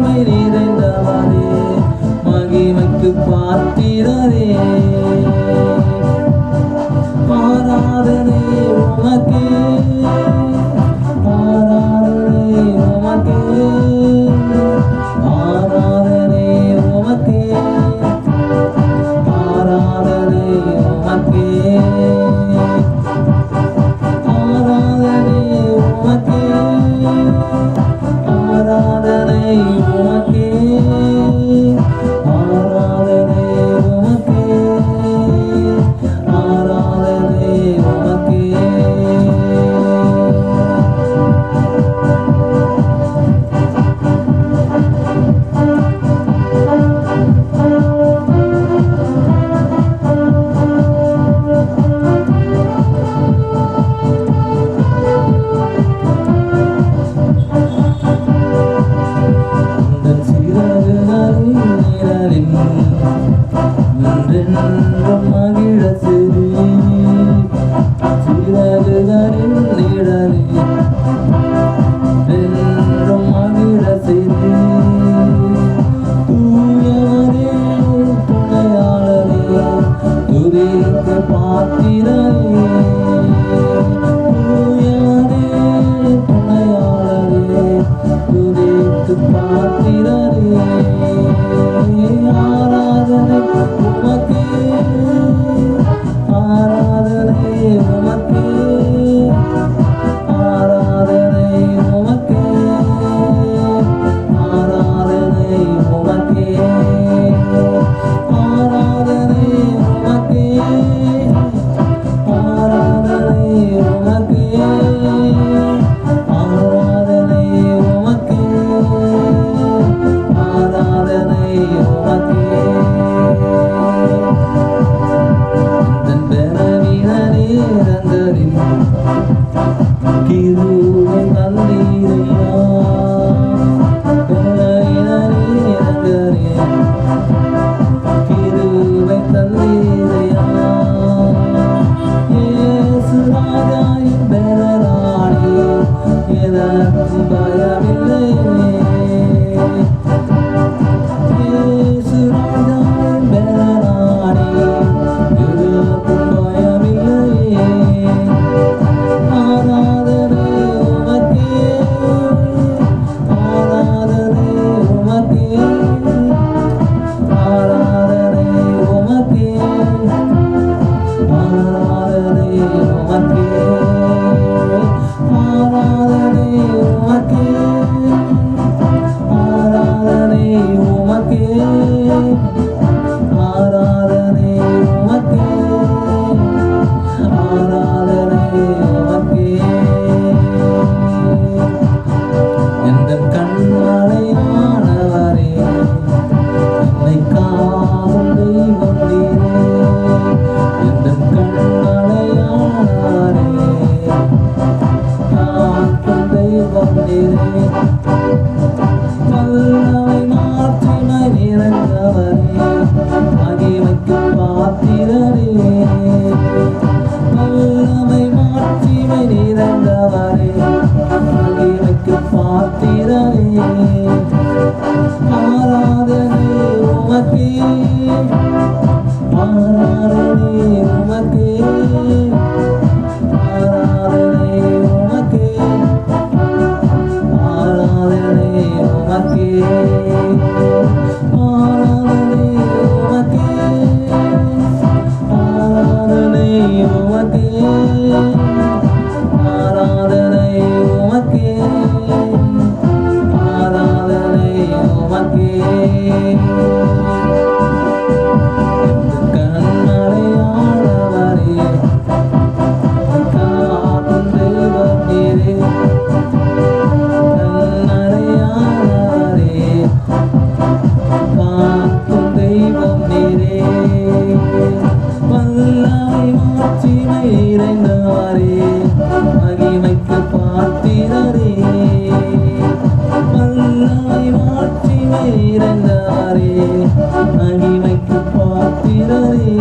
மாட்சிமை நிறைந்தவரே, மகிமைக்கு பாத்திரரே. ஆராதனை உமக்கே, ஆராதனை உமக்கே, ஆராதனை உமக்கே, ஆராதனை உமக்கே, ஆராதனை உமக்கே, ஆராதனை உமக்கே, ஆராதனை உமக்கே, ஆராதனை உமக்கே. என்றென்றும் மகிழ சிறு சிறகுகளின் நிழலில் என்றும் மகிழ சிறு தூயவரே துணையாளரே துதிக்கு பாத்திரரே தூயவரே துணையாளரே துதிக்கு பாத்திரரே ஆராதனை உமக்கே ஆராதனை உமக்கே ஆராதனை உமக்கே ஆராதனை உமக்கே ஆராதனை உமக்கே ஆராதனை உமக்கே ஆராதனை உமக்கே ஆராதனை உமக்கே. கிருபை தந்தீரையா கிருபை தந்தீரையா இயேசு ராஜாயின் பெறராணி எனக்கு பயமில்லை இயேசு ராஜாயின் பெறராணி எனக்கு பயமில்லை ஆராதனை உமக்கே ஆராதனை உமக்கே ஆராதனை உமக்கே ஆராதனை உமக்கே ஆராதனை உமக்கே ஆராதனை உமக்கே ஆராதனை உமக்கே ஆராதனை உமக்கே. எந்தன் கண்மலையானவரே என்னை காக்கும் தெய்வம் நீரே எந்தன் கண்மலையானவரே காக்கும் தெய்வம் நீரே வல்லமை மாட்சிமை நிறைந்தவரே மகிமைக்கு பாத்திரரே வல்லமை மாட்சிமை நிறைந்தவரே மகிமைக்கு பாத்திரரே ஆராதனை உமக்கே ஆராதனை உமக்கே ஆராதனை உமக்கே ஆராதனை உமக்கே ஆராதனை உமக்கே ஆராதனை உமக்கே ஆராதனை உமக்கே ஆராதனை உமக்கே. கண்மலையானவரே காக்கும் தெய்வம் நீரே கண்மலையானவரே காக்கும் தெய்வம் நீரே வல்லமை மாட்சிமை நிறைந்தவரே மகிமைக்கு பாத்திரரே வல்லமை மாட்சிமை நிறைந்தவரே மகிமைக்கு பாத்திரரே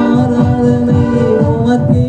ஆராதனை உமக்கே